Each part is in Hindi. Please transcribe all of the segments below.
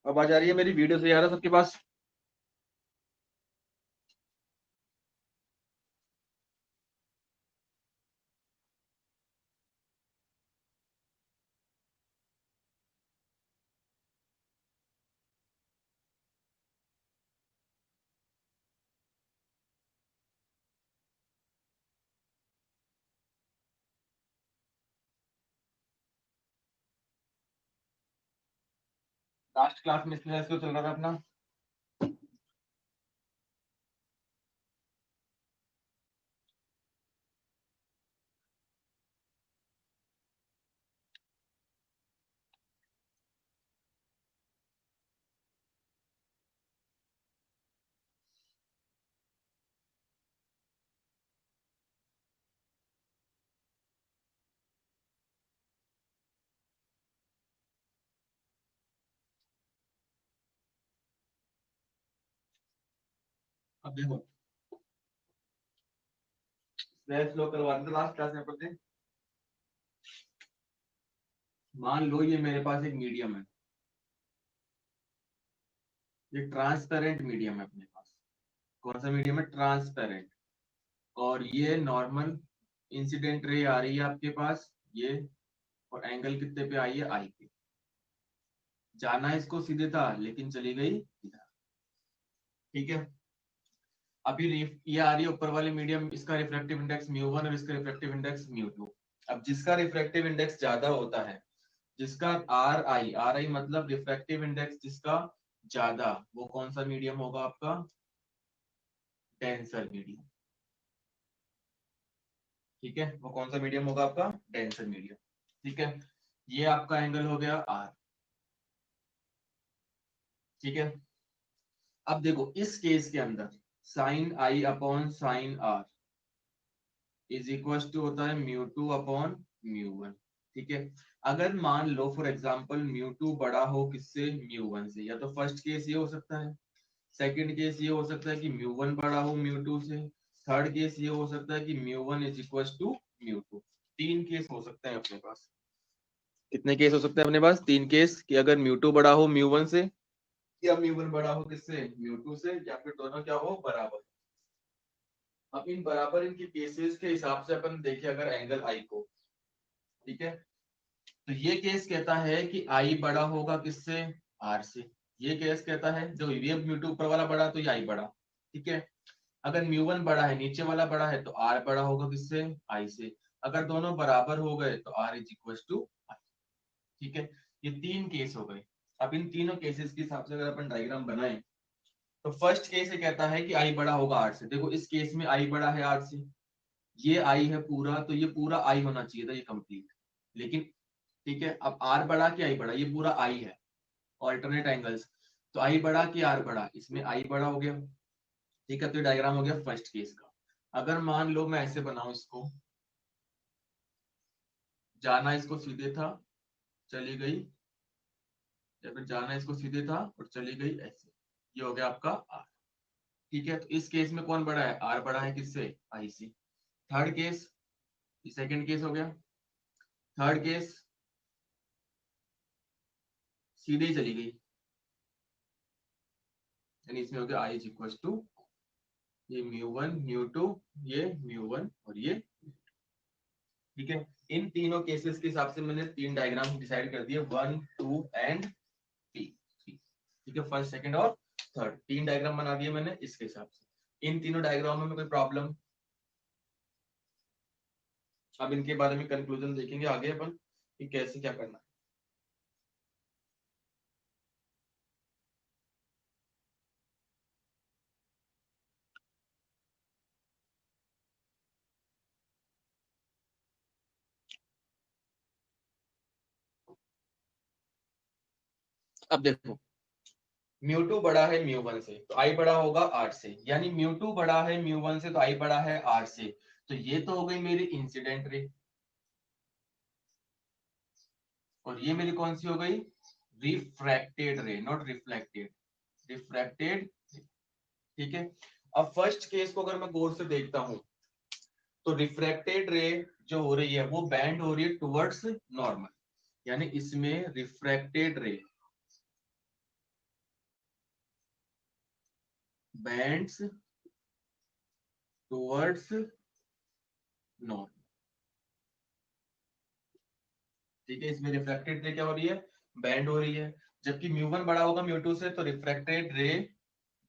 आवाज आ रही है मेरी? वीडियो से आ रहा है सबके पास? लास्ट क्लास में इसलिए इसको चल रहा था अपना। अब देखो, स्लैश लो करवा रहे थे लास्ट क्लास में अपन ने। मान लो ये मेरे पास एक मीडियम है, ये ट्रांसपेरेंट मीडियम है अपने पास। कौन सा मीडियम है? ट्रांसपेरेंट। और ये नॉर्मल इंसिडेंट रे आ रही है आपके पास ये, और एंगल कितने पे आई है? आई पे। जाना इसको सीधे था लेकिन चली गई इधर। ठीक है। अभी ये आ रही है ऊपर वाले मीडियम, इसका रिफ्रैक्टिव इंडेक्स म्यू 1 और इसका रिफ्रैक्टिव इंडेक्स म्यू 2। अब जिसका रिफ्रैक्टिव इंडेक्स ज्यादा होता है, जिसका आर आई मतलब रिफ्रैक्टिव इंडेक्स जिसका ज्यादा, वो कौन सा मीडियम होगा आपका? Denser medium. ठीक है, वो कौन सा मीडियम होगा आपका? Denser medium. ठीक है, ये आपका एंगल हो गया आर। ठीक है। अब देखो इस केस के अंदर sine I upon sine R is equal to होता है म्यू 2 अपॉन म्यू 1। ठीक है। अगर मान लो फॉर एग्जांपल म्यू 2 बड़ा हो किससे? म्यू 1 से, या तो फर्स्ट केस ये हो सकता है, सेकंड केस ये हो सकता है कि म्यू 1 बड़ा हो म्यू 2 से, थर्ड केस ये हो सकता है कि mu 1 is equal to mu 2। तीन केस हो सकते हैं अपने पास। कितने केस हो सकते हैं अपने पास? तीन केस, कि अगर म्यू 2 बड़ा हो म्यू 1 से, या म्यू 1 बड़ा हो किससे? म्यू 2 से, या फिर दोनों क्या हो? बराबर। अब इन बराबर इनके केसेस के हिसाब से अपन देखें अगर एंगल आई को। ठीक है। तो ये केस कहता है कि आई बड़ा होगा किससे? आर से। ये केस कहता है जो ये म्यू 2 ऊपर वाला बड़ा तो ये आई बड़ा। ठीक है। अगर म्यू 1 बड़ा है, नीचे वाला बड़ा है, तो आर बड़ा होगा किससे? आई से। अगर दोनों बराबर हो गए तो आर इज इक्वल टू आई। ठीक है। ये तीन केस हो गए। अब इन तीनों केसेस के हिसाब से अगर अपन डायग्राम बनाएं, तो फर्स्ट केस ये कहता है कि आई बड़ा होगा आर से। देखो इस केस में आई बड़ा है आर से, ये आई है पूरा, तो ये पूरा आई होना चाहिए था, ये कंप्लीट। लेकिन ठीक है, अब आर बड़ा कि आई बड़ा? ये पूरा आई है, ऑल्टरनेट एंगल्स। तो आई बड़ा कि आर बड़ा? इसमें आई बड़ा हो गया। ठीक है, तो ये डायग्राम हो गया फर्स्ट केस का। अगर मान लो मैं ऐसे बनाऊं इसको, जाना इसको सीधे था, चली गई, या फिर जाना इसको सीधे था और चली गई ऐसे, ये हो गया आपका आर। ठीक है, तो इस केस में कौन बड़ा है? आर बड़ा है किससे? आई से। थर्ड केस, सेकंड केस हो गया। थर्ड केस सीधे ही चली गई, यानी इसमें हो गया आई इज इक्वल टू ये म्यू 1 म्यू 2, ये म्यू 1 और ये। ठीक है। इन तीनों केसेस के हिसाब से मैंने तीन डायग्राम डिसाइड कर दिए, 1 2 एंड 3। ठीक है, फर्स्ट सेकंड और थर्ड, तीन डायग्राम बना दिए मैंने इसके हिसाब से। इन तीनों डायग्रामों में कोई प्रॉब्लम? अब इनके बारे में कंक्लूजन देखेंगे आगे अपन कि कैसे क्या करना है। अब देखो, म्यू 2 बड़ा है म्यू 1 से, तो आई बड़ा होगा आर से, यानी म्यू 2 बड़ा है म्यू 1 से, तो आई बड़ा है आर से। तो ये तो हो गई मेरी इंसिडेंट रे, और ये मेरी कौन सी हो गई? रिफ्रैक्टेड रे, नॉट रिफ्लेक्टेड, रिफ्रैक्टेड। ठीक है। अब फर्स्ट केस को अगर मैं गौर से देखता हूं, तो रिफ्रैक्टेड रे जो हो रही है वो बैंड हो रही है टुवर्ड्स नॉर्मल, यानी इसमें रिफ्रैक्टेड रे बैंड्स टुवर्ड्स नॉर्मल। ठीक है, इसमें रिफ्रैक्टेड रे क्या हो रही है, बैंड हो रही है, जबकि म्यू 1 बड़ा होगा म्यू 2 से, तो रिफ्रैक्टेड रे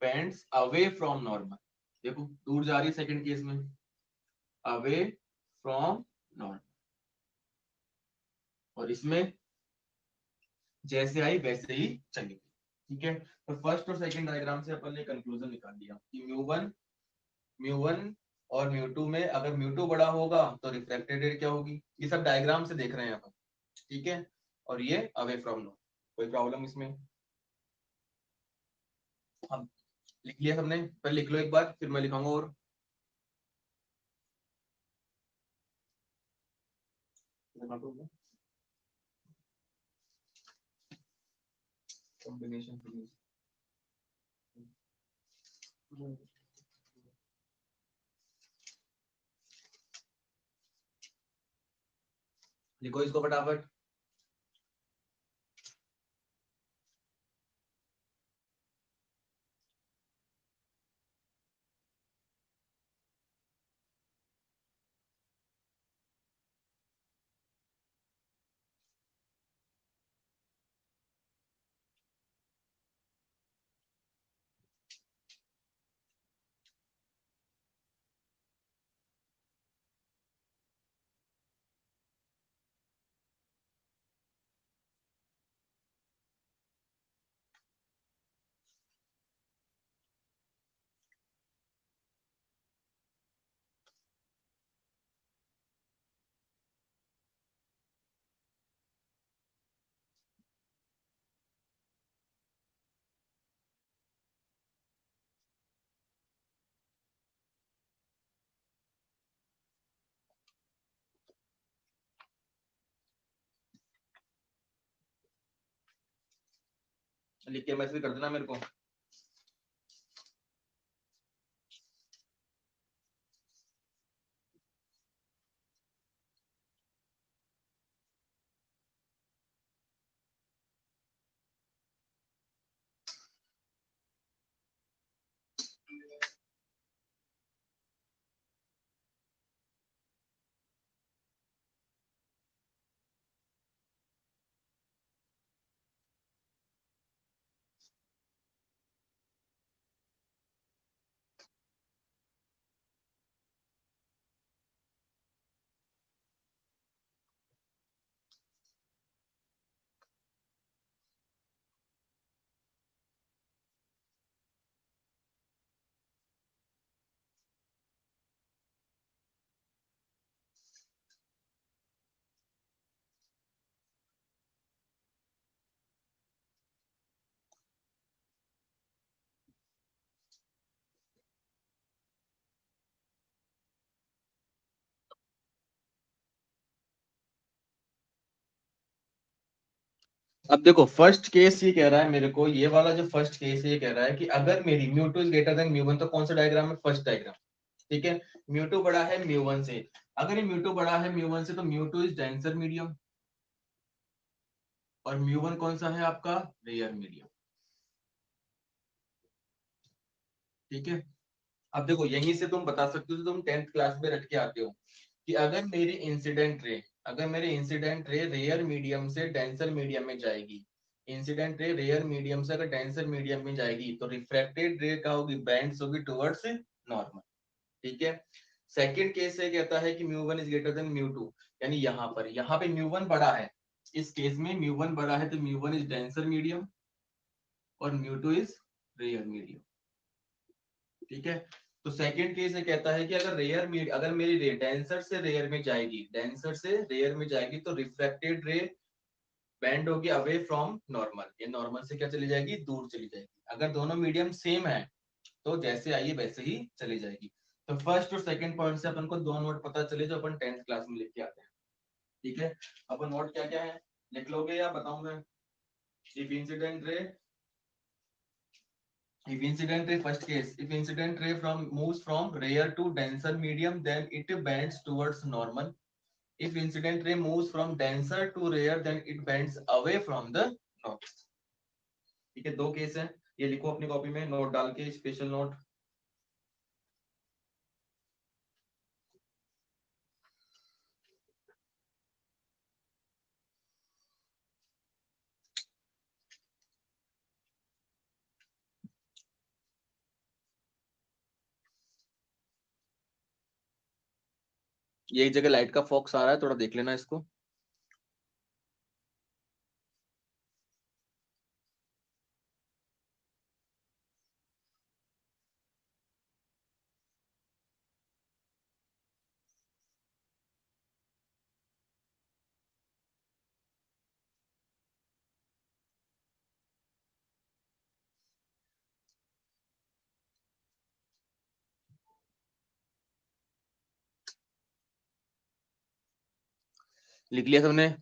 बैंड्स अवे फ्रॉम नॉर्मल। देखो दूर जा रही है सेकंड केस में, अवे फ्रॉम नॉर्मल, और इसमें जैसे आई वैसे ही चली गई। ठीक है, तो फर्स्ट और सेकंड डायग्राम से अपन ने कंक्लूजन निकाल लिया कि म्यू 1 और म्यू 2 में अगर म्यू 2 बड़ा होगा तो रिफ्रैक्टेड रेट क्या होगी, ये सब डायग्राम से देख रहे हैं अपन। ठीक है, और ये अवे फ्रॉम नो, कोई प्रॉब्लम इसमें? अब लिख लिया सबने, पर लिख लो एक बार फिर मैं लिखाऊंगा। और कॉम्बिनेशन लिखो इसको फटाफट। लिख के मैसेज कर देना मेरे को। अब देखो फर्स्ट केस ये कह रहा है मेरे को, ये वाला जो फर्स्ट केस ये कह रहा है कि अगर मेरी mu 2 is greater then mu 1, तो कौन सा डायग्राम है, फर्स्ट डायग्राम। ठीक है, म्यू 2 बड़ा है म्यू 1 से, अगर ये म्यू 2 बड़ा है म्यू 1 से, तो म्यू 2 इज डेंसर मीडियम, और म्यू 1 कौन सा है आपका, रेयर मीडियम। ठीक है, अब देखो यहीं से तुम बता सकते हो, तुम 10th क्लास में रट के आते हो कि अगर मेरी इंसिडेंट रे रेयर मीडियम से डेंसर मीडियम में जाएगी, इंसिडेंट रे रेयर मीडियम से अगर डेंसर मीडियम में जाएगी, तो रिफ्रैक्टेड रे क्या होगी, बैंड्स होगी टुवर्ड्स नॉर्मल। ठीक है, सेकंड केस से कहता है कि mu 1 is greater then mu 2, यानी यहाँ पे म्यू 1 बड़ा है, इस केस में म्यू 1 बड़ा है, तो म्यू 1 इज डेंसर मीडियम और म्यू 2 इज रेयर मीडियम। ठीक है, तो सेकंड केस ये कहता है कि अगर मेरी रे डेंसर से रेयर में जाएगी, डेंसर से रेयर में जाएगी, तो रिफ्रैक्टेड रे बेंड होगी अवे फ्रॉम नॉर्मल, ये नॉर्मल से क्या चली जाएगी, दूर चली जाएगी। अगर दोनों मीडियम सेम है तो जैसे आई है वैसे ही चली जाएगी। तो फर्स्ट और सेकंड पॉइंट से अपन को दो नोट पता चले जो अपन 10th क्लास में लिख के आते हैं। ठीक है, अपन नोट क्या क्या है लिख लोगे या बताऊं मैं? If incident ray If incident ray first case, if incident ray from moves from rare to denser medium, then it bends towards normal. If incident ray moves from denser to rare, then it bends away from the normal. ठीक है, दो केस है। ये लिखो अपनी कॉपी में नोट डाल के, स्पेशल नोट। ये एक जगह लाइट का फोकस आ रहा है, थोड़ा देख लेना इसको। लिख लिया सबने?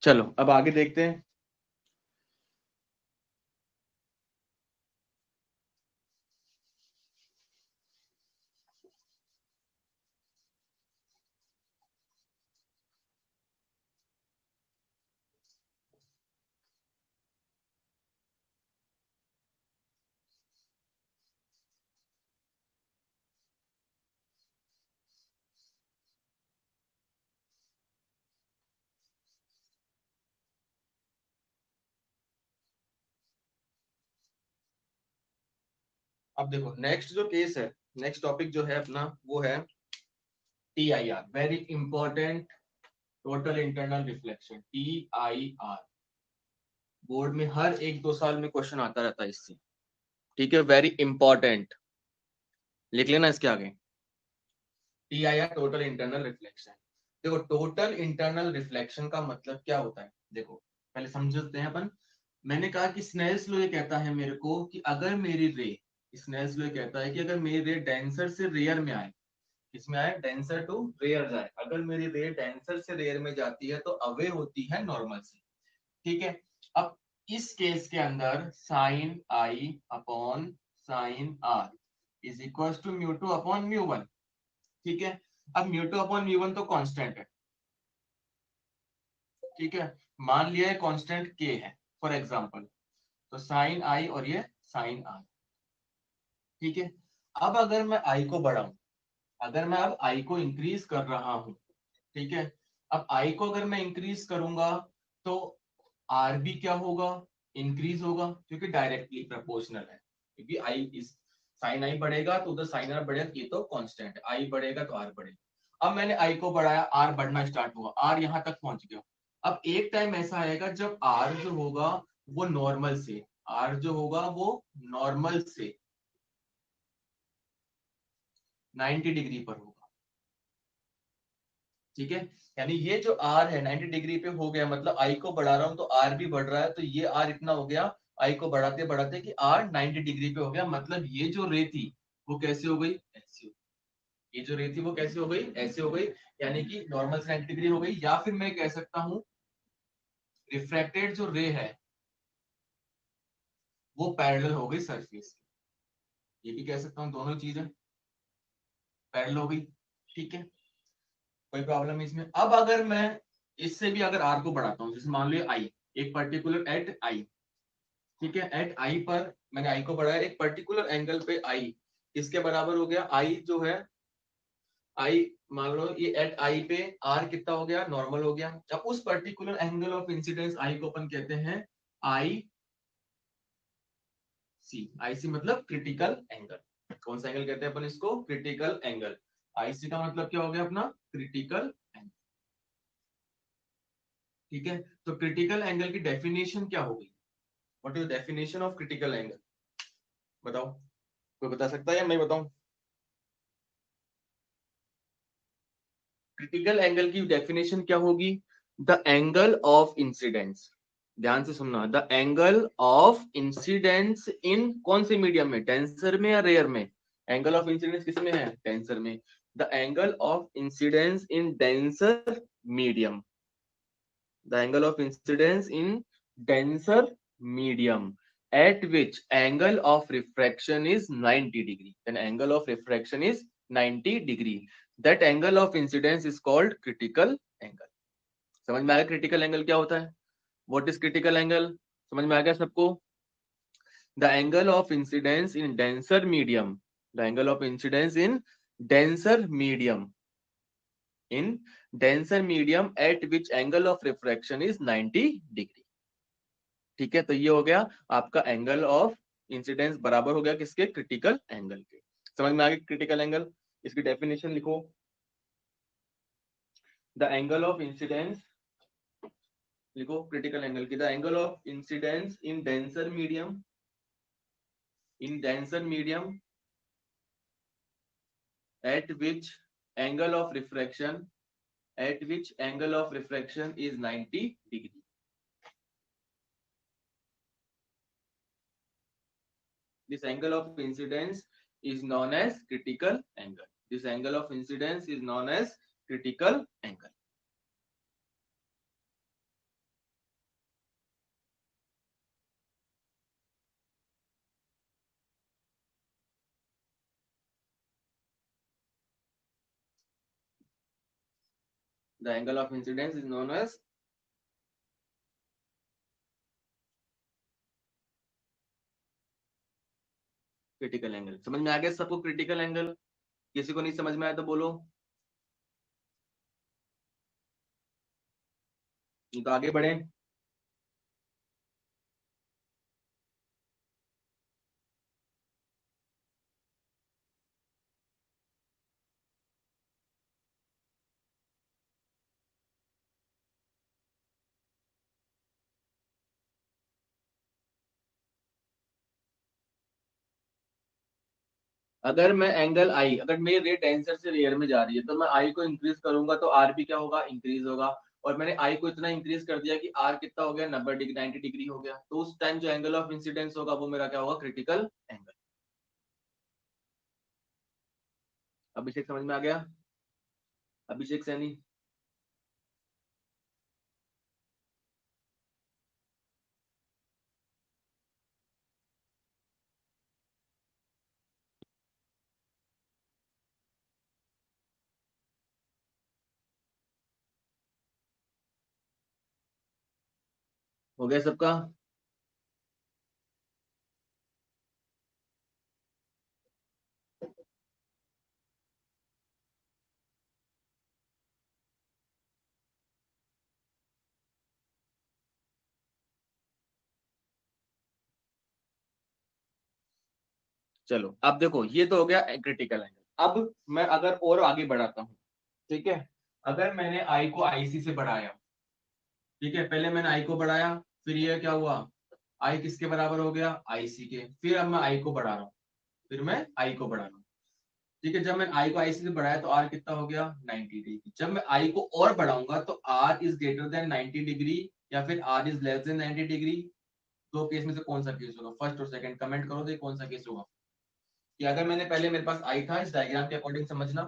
चलो अब आगे देखते हैं। अब देखो नेक्स्ट जो केस है, नेक्स्ट टॉपिक जो है अपना, वो है TIR, very important, total internal reflection, TIR। Board में हर 1-2 साल में क्वेश्चन आता रहता है इससे, ठीक है, वेरी इंपॉर्टेंट, लिख लेना इसके आगे। TIR, total internal reflection. देखो टोटल इंटरनल रिफ्लेक्शन का मतलब क्या होता है, देखो पहले समझते हैं अपन। मैंने कहा कि स्नेल्स लॉ ये कहता है मेरे को कि अगर मेरी रे, स्नेल्स लॉ ये कहता है कि अगर मेरी रे डेंसर से रेयर में आए, इसमें आए डेंसर टू रेयर जाए, अगर मेरी रे डेंसर से रेयर में जाती है तो अवे होती है नॉर्मल से, ठीक है। अब इस केस के अंदर sine I upon sine R is equal to mu two upon mu one, ठीक है। अब mu two upon mu one तो कांस्टेंट है, ठीक है, मान लिया है कांस्टेंट के है फॉर एग्जांपल, तो साइन आई और ये साइन आर, ठीक है। अब अगर मैं आई को बढ़ाऊं, अगर मैं अब आई को इंक्रीज कर रहा हूं, ठीक है, अब आई को अगर मैं इंक्रीज करूंगा तो आर भी क्या होगा, इंक्रीज होगा, क्योंकि डायरेक्टली प्रोपोर्शनल है, क्योंकि आई इस साइन आई बढ़ेगा तो उधर साइन आर बढ़ेगा, ये तो कांस्टेंट है, आई बढ़ेगा तो आर बढ़ेगा। अब मैंने आई को बढ़ाया, आर बढ़ना स्टार्ट हुआ, आर यहां तक पहुंच गया। अब एक टाइम ऐसा आएगा जब आर जो होगा वो नॉर्मल से, आर जो होगा वो नॉर्मल से 90 डिग्री पर होगा, ठीक है। यानी ये जो आर है 90 डिग्री पे हो गया, मतलब आई को बढ़ा रहा हूं तो आर भी बढ़ रहा है, तो ये आर इतना हो गया आई को बढ़ाते बढ़ाते कि आर 90 डिग्री पे हो गया, मतलब ये जो रे थी वो कैसे हो गई, ऐसी हो गई। ये जो रे थी वो कैसे हो गई, ऐसे हो गई, यानी कि नॉर्मल से 90 डिग्री हो गई, या फिर मैं कह सकता हूं रिफ्रैक्टेड जो रे है वो पैरेलल हो गई सरफेस, ये भी कह सकता हूँ, दोनों चीजें पैरेलल हो गई, ठीक है, कोई प्रॉब्लम इसमें। अब अगर मैं इससे भी अगर आर को बढ़ाता हूँ, जैसे मान लो आई, एक पर्टिकुलर एट आई, ठीक है, एट आई पर मैंने आई को बढ़ाया, एक पर्टिकुलर एंगल पे आई इसके बराबर हो गया, आई जो है आई, मान लो ये एट आई पे आर कितना हो गया, नॉर्मल हो गया। अब उस पर्टिकुलर एंगल ऑफ इंसिडेंस आई को अपन कहते हैं आई सी, आई सी मतलब क्रिटिकल एंगल। कौन सा एंगल कहते हैं अपन इसको, क्रिटिकल एंगल। आई सी का मतलब क्या हो गया अपना, क्रिटिकल एंगल। ठीक है, तो क्रिटिकल एंगल की डेफिनेशन क्या होगी, what is the definition of critical angle, बताओ, कोई बता सकता है या मैं बताऊं। क्रिटिकल एंगल की डेफिनेशन क्या होगी, द एंगल ऑफ इंसिडेंस, ध्यान से सुनना, the angle of incidence in कौन से मीडियम में, टेंसर में या रेयर में, एंगल ऑफ इंसिडेंस किसमें है, टेंसर में, the angle of incidence in denser medium, the angle of incidence in denser medium at which angle of refraction is 90 degree, then angle of refraction is 90 degree, that angle of incidence is called critical angle। समझ में आ गया क्रिटिकल एंगल क्या होता है, व्हाट इज क्रिटिकल एंगल, समझ में आ गया सबको। The angle of incidence in denser medium, the angle of incidence in denser medium, in denser medium at which angle of refraction is 90 degree। ठीक है, तो ये हो गया आपका एंगल ऑफ इंसिडेंस बराबर हो गया किसके, क्रिटिकल एंगल के। समझ में आ गया क्रिटिकल एंगल, इसकी डेफिनेशन लिखो, द एंगल ऑफ इंसिडेंस, लिखो क्रिटिकल एंगल की, the angle of incidence in denser medium, in denser medium at which angle of refraction, at which angle of refraction is 90 degree। This angle of incidence is known as critical angle, this angle of incidence is known as critical angle। The angle of incidence is known as critical angle. समझ में आ गया सबको क्रिटिकल एंगल, किसी को नहीं समझ में आया तो बोलो, तो आगे बढ़े। अगर मैं एंगल आई, अगर मेरी रेट टेंसर से रेयर में जा रही है तो मैं आई को इंक्रीज करूंगा तो आर भी क्या होगा, इंक्रीज होगा। और मैंने आई को इतना इंक्रीज कर दिया कि आर कितना हो गया, 90 डिग्री, 90 डिग्री हो गया, तो उस टाइम जो एंगल ऑफ इंसिडेंस होगा वो मेरा क्या होगा, क्रिटिकल एंगल। अभिषेक समझ में आ गया, अभिषेक सैनी। हो गया सबका। चलो अब देखो, ये तो हो गया क्रिटिकल एंगल। अब मैं अगर और आगे बढ़ाता हूँ, ठीक है, अगर मैंने आई को आईसी से बढ़ाया, ठीक है, पहले मैंने आई को बढ़ाया, फिर ये क्या हुआ, आई किसके बराबर हो गया, आईसी के, फिर अब मैं आई को बढ़ा रहा हूँ, फिर मैं आई को बढ़ा रहा हूँ, ठीक है, जब मैं आई को आईसी से बढ़ाया तो आर कितना हो गया, 90 डिग्री। जब मैं आई को और बढ़ाऊंगा तो R is greater than 90 degree या फिर R is less than 90 degree. दो केस में से कौन सा केस होगा, फर्स्ट और सेकंड, कमेंट करो दे कौन सा केस होगा। कि अगर मैंने पहले, मेरे पास आई था, इस डायग्राम के अकॉर्डिंग समझना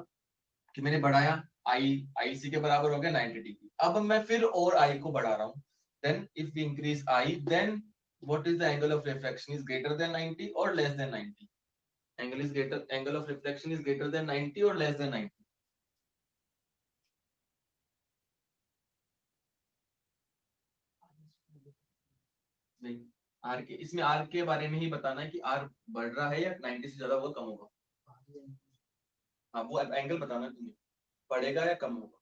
कि मैंने बढ़ाया, आई आईसी के बराबर हो गया 90 डिग्री, अब मैं फिर और आई को बढ़ा रहा हूँ, then if we increase I then what is the angle of refraction is greater than 90 or less than 90, angle of refraction is greater than 90 or less than 90। Are के, इसमें आर के बारे में ही बताना है कि आर बढ़ रहा है या 90 से ज्यादा होगा कम होगा। हाँ वो एंगल बताना है तुम्हें, बढ़ेगा या कम होगा।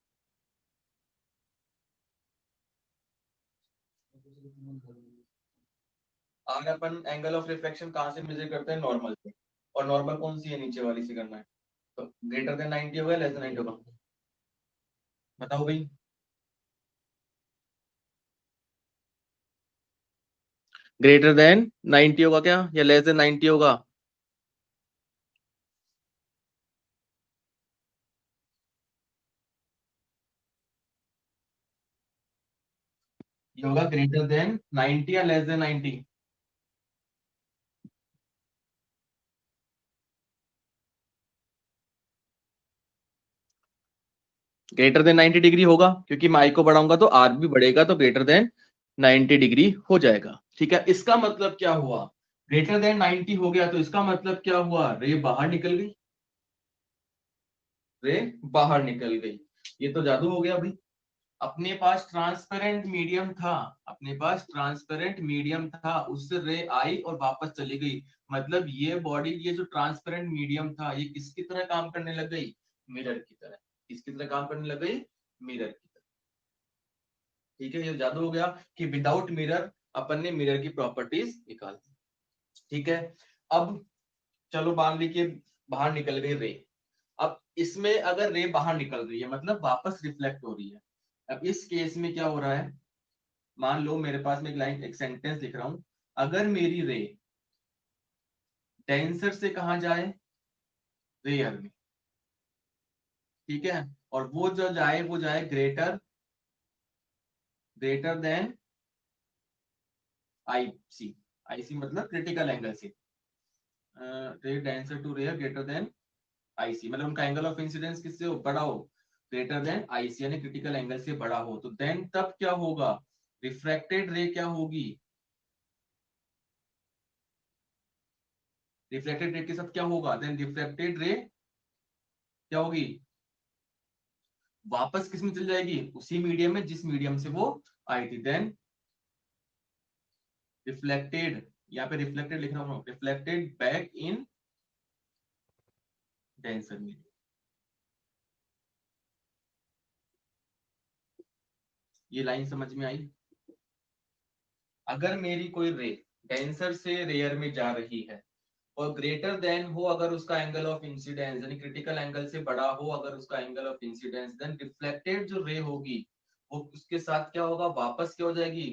आर अपन एंगल ऑफ रिफ्लेक्शन कहाँ से मेजर करते हैं, नॉर्मल से। और नॉर्मल कौन सी है, नीचे वाली से करना है। तो ग्रेटर देन 90 होगा, लेस देन 90 होगा, बताओ भाई। ग्रेटर देन 90 होगा क्या, या लेस देन 90 होगा। ये होगा ग्रेटर देन 90 या less than 90। Greater than 90 degree होगा, क्योंकि मैं आई को बढ़ाऊंगा तो आर भी बढ़ेगा, तो ग्रेटर देन 90 डिग्री हो जाएगा। ठीक है, इसका मतलब क्या हुआ, ग्रेटर देन 90 हो गया तो इसका मतलब क्या हुआ, रे बाहर निकल गई, रे बाहर निकल गई। ये तो जादू हो गया भाई। अपने पास ट्रांसपेरेंट मीडियम था, अपने पास ट्रांसपेरेंट मीडियम था, उससे रे आई और वापस चली गई। मतलब ये बॉडी, ये जो ट्रांसपेरेंट मीडियम था, ये किसकी तरह काम करने लग गई, मिरर की तरह। किसकी तरह काम करने लग गई, मिरर की तरह। ठीक है, ये जादू हो गया कि विदाउट मिरर अपन ने मिरर की प्रॉपर्टीज निकाल दी। ठीक है, अब चलो मान ली कि बाहर निकल गई रे। अब इसमें अगर रे बाहर निकल रही है मतलब वापस रिफ्लेक्ट हो रही है। अब इस केस में क्या हो रहा है, मान लो मेरे पास में एक लाइन, एक सेंटेंस लिख रहा हूं। अगर मेरी रे डेंसर से कहा जाए, रेयर में, ठीक है, और वो जो जाए वो जाए greater, greater than IC. IC मतलब क्रिटिकल एंगल से, ray denser to rare greater than IC, मतलब उनका एंगल ऑफ इंसिडेंस किससे हो, बड़ा हो, ग्रेटर देन आईसी यानी क्रिटिकल एंगल से बड़ा हो, तो देन तब क्या होगा, रिफ्रैक्टेड रे क्या होगी, रिफ्लेक्टेड रे के साथ क्या होगा, देन रिफ्लेक्टेड रे क्या होगी, वापस किस में चल जाएगी, उसी मीडियम में जिस मीडियम से वो आई थी। देन रिफ्लेक्टेड, यहाँ पे रिफ्लेक्टेड लिख रहा हूँ, reflected back in denser medium. ये लाइन समझ में आई। अगर मेरी कोई रे डेंसर से रेयर में जा रही है और ग्रेटर देन हो अगर उसका एंगल ऑफ इंसिडेंस, यानी क्रिटिकल एंगल से बड़ा हो अगर उसका angle of incidence, then reflected जो रे होगी वो उसके साथ क्या होगा, वापस क्या हो जाएगी,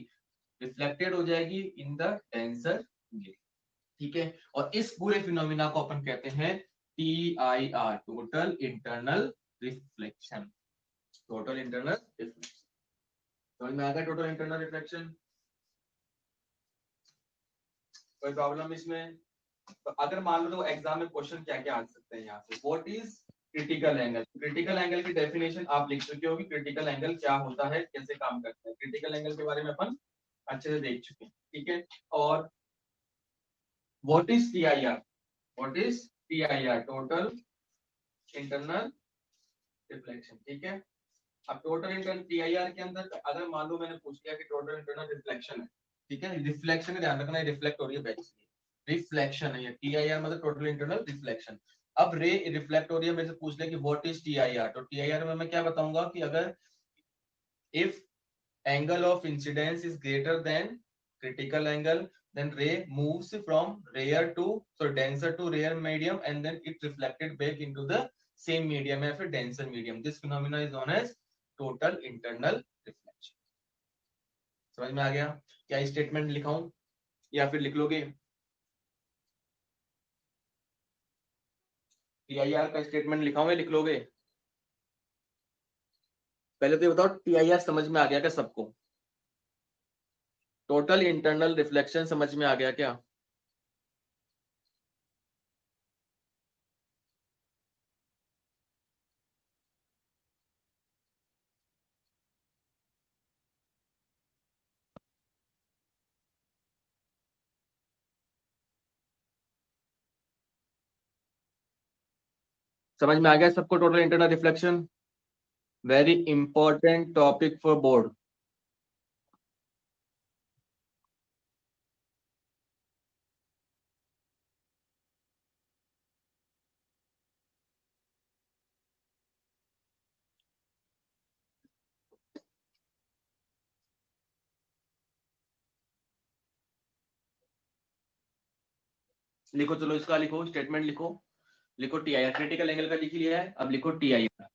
रिफ्लेक्टेड हो जाएगी इन द डेंसर मीडियम। ठीक है, और इस पूरे फिनोमिना को अपन कहते हैं TIR, total internal reflection. Total internal reflection, समझ में आ गया, टोटल इंटरनल रिफ्लेक्शन। कोई प्रॉब्लम इसमें। तो अगर मान लो एग्जाम में क्वेश्चन क्या क्या आ सकते हैं यहाँ से, what is critical angle, critical angle की डेफिनेशन आप लिख चुके हो कि क्रिटिकल एंगल क्या होता है, कैसे काम करता है, क्रिटिकल एंगल के बारे में अपन अच्छे से देख चुके हैं। ठीक है, और what is TIR, what is TIR, total internal reflection. ठीक है, अब टोटल इंटरनल TIR के अंदर अगर मान लो मैंने पूछ लिया कि टोटल इंटरनल रिफ्लेक्शन है, ठीक है, रिफ्लेक्शन का ध्यान रखना है, रिफ्लेक्ट हो रही है बैक से, रिफ्लेक्शन है ये, TIR मतलब टोटल इंटरनल रिफ्लेक्शन। अब रे रिफ्लेक्ट हो रही है, मेरे से पूछ लिया कि व्हाट इज TIR, तो TIR में मैं क्या बताऊंगा कि अगर if angle of incidence is greater than critical angle, then ray moves from rare to, so denser to rare medium, and then it reflected back into the same medium as a denser medium. This phenomena is known as total internal reflection. समझ में आ गया, क्या स्टेटमेंट लिखाऊं या फिर लिख लोगे, TIR का स्टेटमेंट लिखाऊं या लिख लोगे, पहले तो ये बताओ TIR समझ में आ गया क्या सबको, टोटल इंटरनल रिफ्लेक्शन समझ में आ गया क्या। समझ में आ गया सबको, total internal reflection very important topic for board. लिखो, चलो इसका लिखो, स्टेटमेंट लिखो, लिखो T I are, critical angle का लिख लिया है, अब लिखो T I are.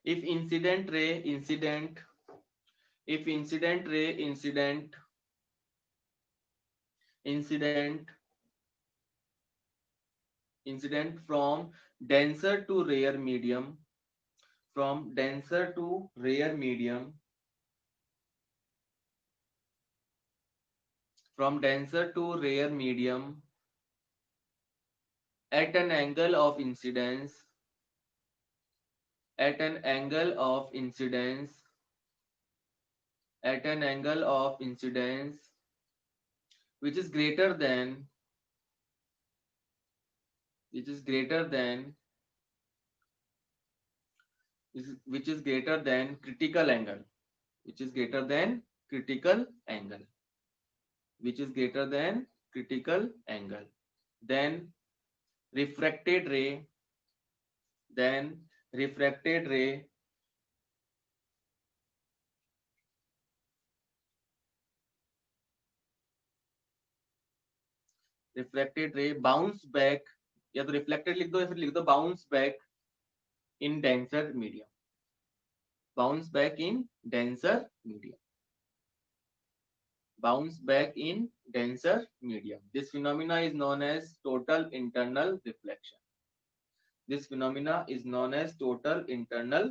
if incident ray incident if incident ray incident from denser to rare medium, from denser to rare medium, from denser to rare medium at an angle of incidence, at an angle of incidence, at an angle of incidence which is greater than, which is greater than, which is greater than critical angle, which is greater than critical angle, which is greater than critical angle, then refracted ray, then refracted ray bounce back, या तो रिफ्लेक्टेड लिख दो या फिर लिख दो bounce back in denser medium, bounce back in denser medium, bounce back in denser medium. This phenomena is known as total internal reflection. This phenomena is known as total internal.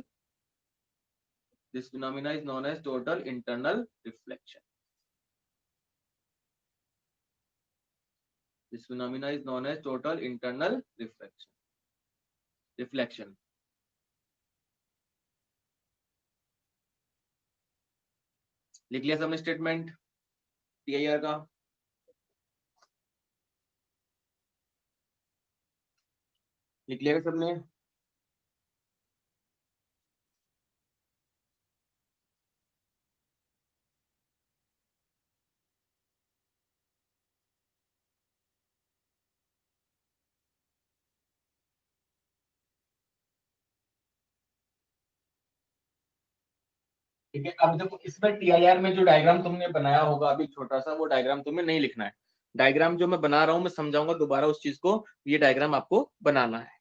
This phenomena is known as total internal reflection. This phenomena is known as total internal reflection. Reflection. लिख लिया सबने स्टेटमेंट टीआईआर का? लिख लिया सबने? ठीक है, अब देखो इसमें टीआईआर में जो डायग्राम तुमने बनाया होगा अभी छोटा सा, वो डायग्राम तुम्हें नहीं लिखना है। डायग्राम जो मैं बना रहा हूं मैं समझाऊंगा दोबारा उस चीज को, ये डायग्राम आपको बनाना है।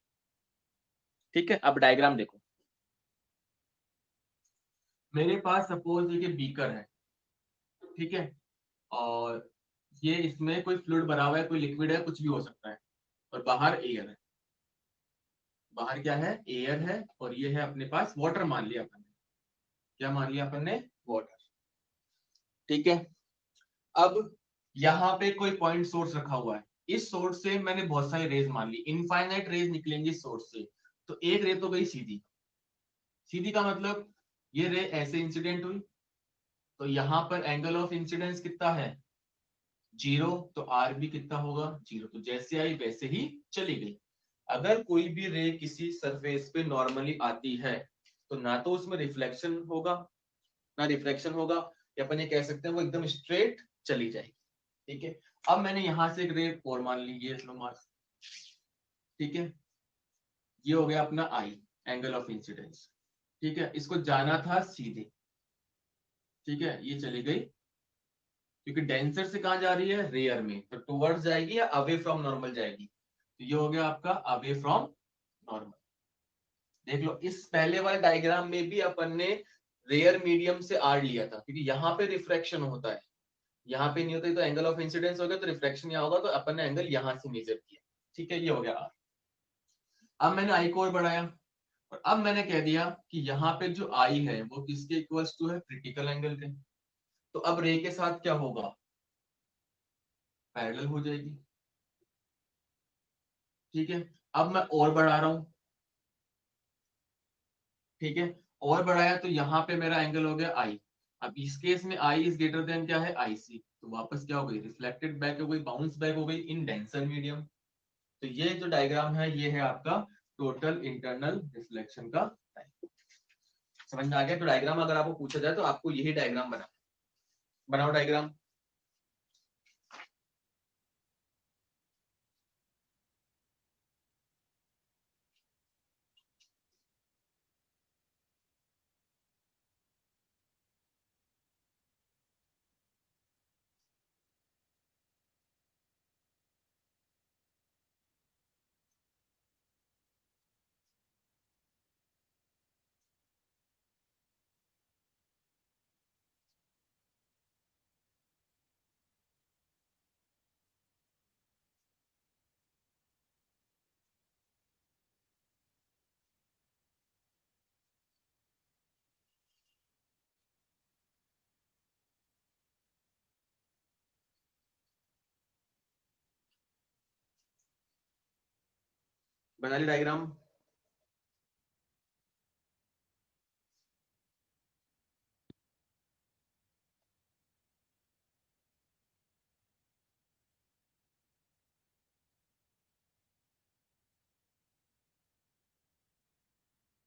ठीक है, अब डायग्राम देखो। मेरे पास सपोज ये बीकर है, ठीक है, और ये इसमें कोई फ्लूइड भरा हुआ है, कोई लिक्विड है, कुछ भी हो सकता है, और बाहर एयर है। बाहर क्या है? एयर है, और ये है अपने पास वाटर मान लिया अपन ने। क्या मान लिया अपन ने? वाटर। ठीक है, अब यहाँ पे कोई पॉइंट सोर्स रखा हुआ है, इस सोर्स से मैंने बहुत सारी रेज मान ली, इनफाइनाइट रेज निकलेंगी सोर्स से। तो एक रे तो गई सीधी, सीधी का मतलब ये रे ऐसे इंसिडेंट हुई, तो यहाँ पर एंगल ऑफ इंसिडेंस कितना है? 0, तो आर भी कितना होगा? 0। तो जैसे आई वैसे ही चली गई। अगर कोई भी रे किसी सरफेस पे नॉर्मली आती है तो ना तो उसमें रिफ्लेक्शन होगा ना रिफ्रैक्शन होगा, या अपन ये कह सकते हैं वो एकदम स्ट्रेट चली जाएगी। ठीक है, अब मैंने यहां से एक रे और मान ली, ये लो मार्क। ठीक है, ये हो गया अपना आई, एंगल ऑफ इंसिडेंस। ठीक है, इसको जाना था सीधे। ठीक है, ये चली गई, क्योंकि डेंसर से कहां जा रही है? रेयर में, तो टुवर्ड्स जाएगी या अवे फ्रॉम नॉर्मल जाएगी? तो ये हो गया आपका अवे फ्रॉम नॉर्मल। देख लो, इस पहले वाले डायग्राम में भी अपन ने रेयर मीडियम से आर लिया था, क्योंकि यहाँ पे रिफ्रैक्शन होता है, यहाँ पे नहीं होता, तो एंगल ऑफ इंसिडेंस हो गया, तो रिफ्रैक्शन यहाँ होगा, तो अपन ने एंगल यहाँ से मेजर किया। ठीक है, ये हो गया आर। अब मैंने आई को और बढ़ाया, और अब मैंने कह दिया कि यहाँ पे जो आई है वो किसके इक्वल्स टू है? क्रिटिकल एंगल के। तो अब रे के साथ क्या होगा? पैरेलल हो जाएगी। ठीक है, अब मैं और बढ़ा रहा हूं। ठीक है, और बढ़ाया तो यहाँ पे मेरा एंगल हो गया आई। अब इस केस में आई इज ग्रेटर देन क्या है? आई सी। तो वापस क्या हो गई? रिफ्लेक्टेड बैक हो गई, बाउंस बैक हो गई इन डेंसर मीडियम। तो ये जो डायग्राम है ये है आपका टोटल इंटरनल रिफ्लेक्शन का टाइप। समझ में आ गया? तो डायग्राम अगर आपको पूछा जाए तो आपको यही डायग्राम बनाओ डायग्राम। बना ली डायग्राम?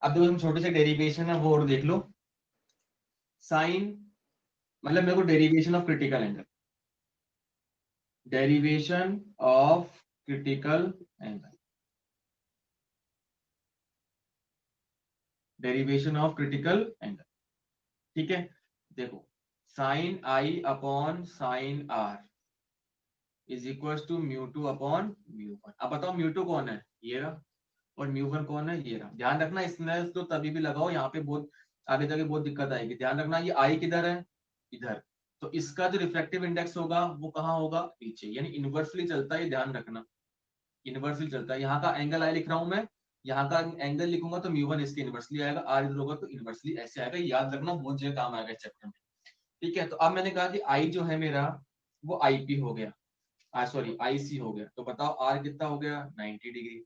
अब देखो तुम छोटे से डेरिवेशन है वो और देख लो। साइन मतलब मेरे को derivation of critical angle, derivation of critical angle, derivation of critical angle, ठीक है। देखो sine I upon sine R is equal to mu two upon mu one. अब बताओ म्यू टू कौन है, ये रहा, और म्यू वन कौन है, ये रहा। ध्यान रखना इसमें तो तभी भी लगाओ, यहाँ पे बहुत आगे जाके बहुत दिक्कत आएगी। ध्यान रखना ये आई किधर है, इधर, तो इसका जो रिफ्रैक्टिव इंडेक्स होगा वो कहाँ होगा, नीचे, यानी इनवर्सली चलता है, ध्यान रखना इनवर्सली चलता है। यहाँ का एंगल आई लिख रहा हूं मैं, यहाँ का एंगल लिखूंगा तो म्यू वन इसके इनवर्सली आएगा, आर इधर होगा तो इनवर्सली ऐसे आएगा। याद रखना बहुत जगह काम आएगा इस चैप्टर में, ठीक है। तो अब मैंने कहा कि आई जो है मेरा वो आई पी हो गया, सॉरी आई सी हो गया, तो बताओ आर कितना हो गया, 90 डिग्री।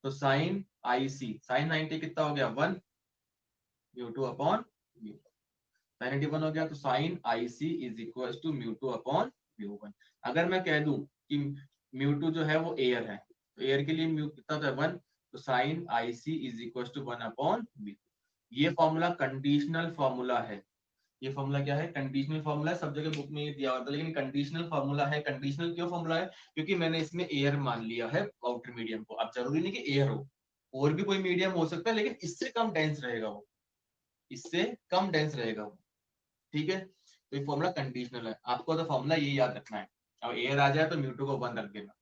तो साइन आई सी, साइन 90 कितना हो गया, 1 mu two upon mu, sine 91 हो गया, तो sine I C is equal to mu two upon mu one. अगर मैं कह दूं कि म्यू टू जो है वो एयर है, तो एयर के लिए म्यू कितना था, 1, तो sine I C is equal to 1 upon mu. ये फॉर्मूला कंडीशनल फॉर्मूला है, ये फॉर्मूला क्या है, कंडीशनल फॉर्मूला है। सब जगह बुक में ये दिया होता है, लेकिन कंडीशनल फॉर्मूला है। कंडीशनल क्यों फॉर्मूला है, क्योंकि मैंने इसमें एयर मान लिया है आउटर मीडियम को। अब जरूरी नहीं कि एयर हो, और भी कोई मीडियम हो सकता है, लेकिन इससे कम डेंस रहेगा वो, इससे कम डेंस रहेगा वो, ठीक है। तो ये फॉर्मूला कंडीशनल है, आपको तो फॉर्मूला ये याद रखना है। अब एयर आ जाए तो म्यू टू को 1 रख देना,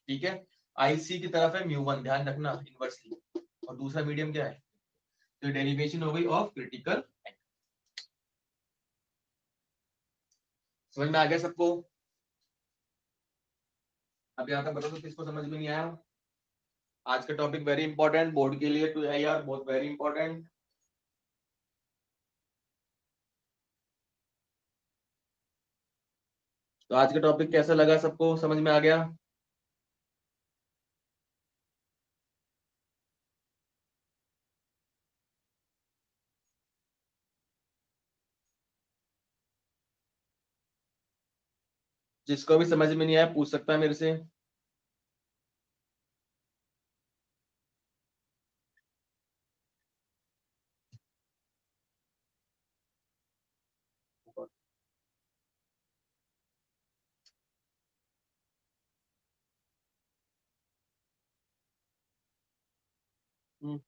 ठीक है। आईसी की तरफ है म्यू वन, ध्यान रखना इनवर्सली, और दूसरा मीडियम क्या है, तो डेरिवेशन हो गई ऑफ क्रिटिकल। समझ में आ गया सबको? अब यहाँ तक बताओ तो किसको समझ में नहीं आया? आज का टॉपिक वेरी इंपॉर्टेंट, बोर्ड के लिए तो है यार, बहुत वेरी इंपॉर्टेंट। तो आज का टॉपिक कैसा लगा, सबको समझ में आ गया? जिसको भी समझ में नहीं आया पूछ सकता है मेरे से। हम्म,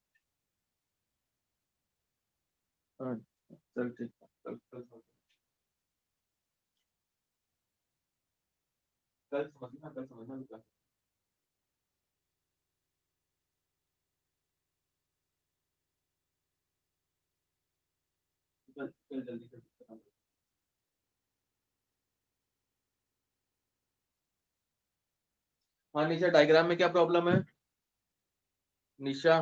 हाँ, चल ठीक है, कल समझना, कल समझना। कल जल्दी से। हाँ निशा, डायग्राम में क्या प्रॉब्लम है? निशा,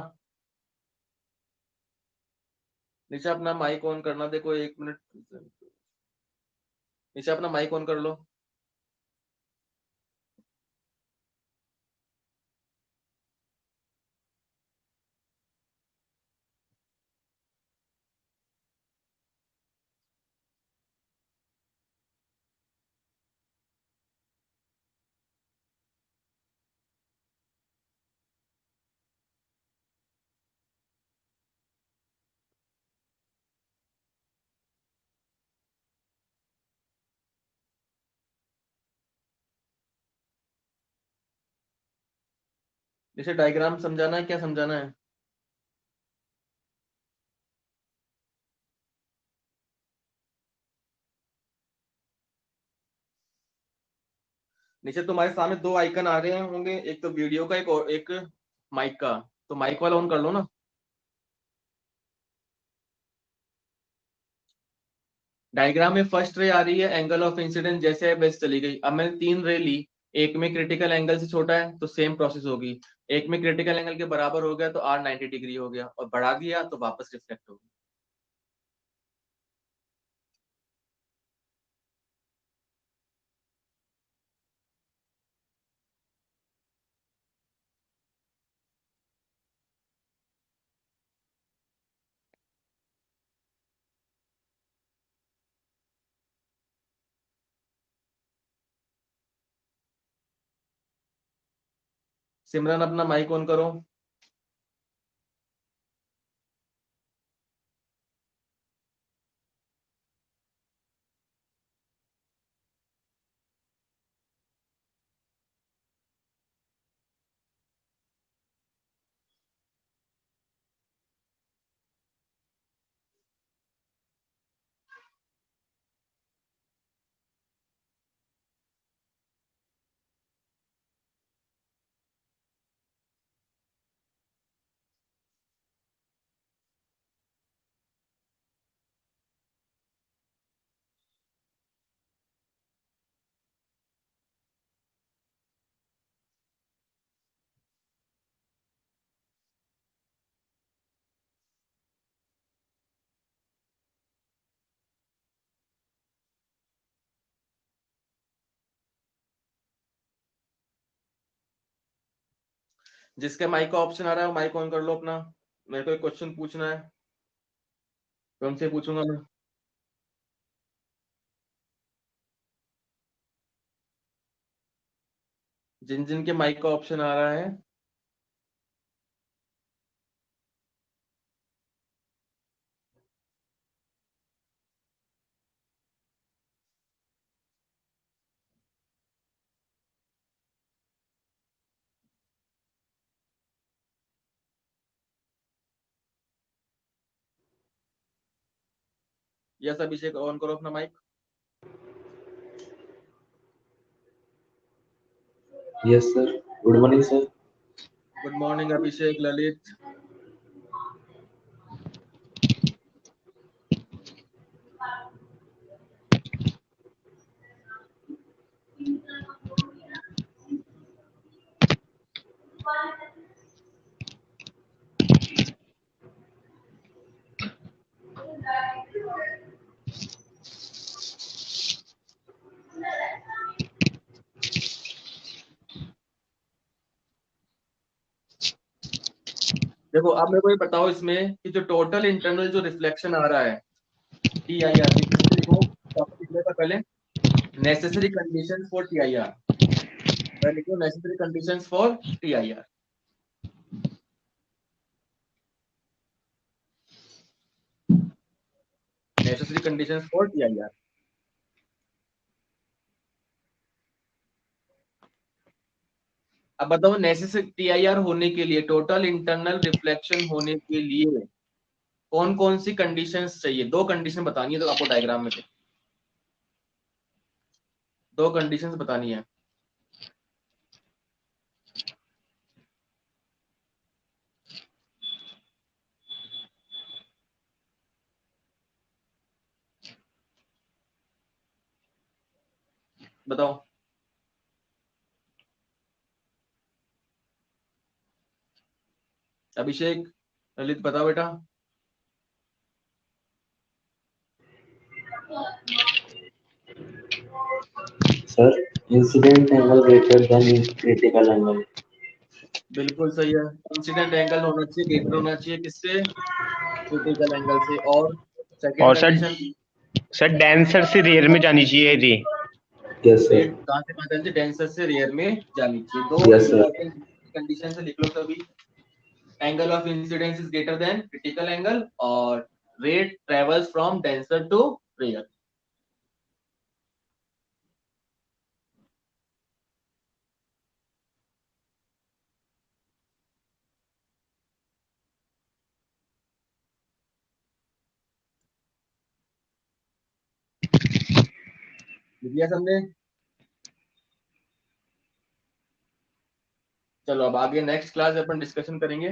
निशा अपना माइक ऑन करना, देखो 1 मिनट। निशा अपना माइक ऑन कर लो। जैसे डायग्राम समझाना है, क्या समझाना है? नीचे तुम्हारे सामने 2 आइकन आ रहे होंगे, एक तो वीडियो का, एक और एक माइक का। तो माइक वाला ऑन कर लो ना। डायग्राम में फर्स्ट रे आ रही है, एंगल ऑफ इंसिडेंस जैसे है वैसे चली गई। अब मैंने 3 रे ली, एक में क्रिटिकल एंगल से छोटा है तो सेम प्रोसेस होगी, एक में क्रिटिकल एंगल के बराबर हो गया तो आर 90 डिग्री हो गया, और बढ़ा दिया तो वापस रिफ्लेक्ट हो गया। सिमरन अपना माइक ऑन करो। जिसके माइक का ऑप्शन आ रहा है वो माइक ऑन कर लो अपना। मेरे को एक क्वेश्चन पूछना है, तुमसे पूछूंगा मैं। जिन जिन के माइक का ऑप्शन आ रहा है, यस अभिषेक ऑन करो अपना mic. Yes sir, good morning sir. Good morning Abhishek, Lalit. देखो अब मेरे को ये बताओ इसमें कि जो टोटल इंटरनल जो रिफ्लेक्शन आ रहा है टी आई आर, लिखो टॉपिक लिखने का पहले, necessary conditions for T I R. लिखो necessary conditions for T I R. Necessary conditions for T I R. अब बताओ नेसेसरी टी आई आर होने के लिए, टोटल इंटरनल रिफ्लेक्शन होने के लिए कौन कौन सी कंडीशंस चाहिए? दो कंडीशन बतानी है तो आपको डायग्राम में से दो कंडीशंस बतानी है। बताओ अभिषेक, ललित, बताओ बेटा। Sir, incident angle greater than critical angle. बिल्कुल सही है। इंसिडेंट एंगल होना चाहिए, ग्रेटर होना चाहिए किससे? क्रिटिकल एंगल से। और सेकंड और कंडीशन, सर डेंसर से रेयर में जानी चाहिए रे। Yes sir. रेट कहाँ से पता चलती? डेंसर से रेयर में जानी चाहिए। दो यस सर। इंपॉर्टेंट कंडीशन से लिख लो सभी। Angle of incidence is greater than critical angle, और ray travels from denser to rare. लिया समझे? चलो अब आगे नेक्स्ट क्लास अपन डिस्कशन करेंगे।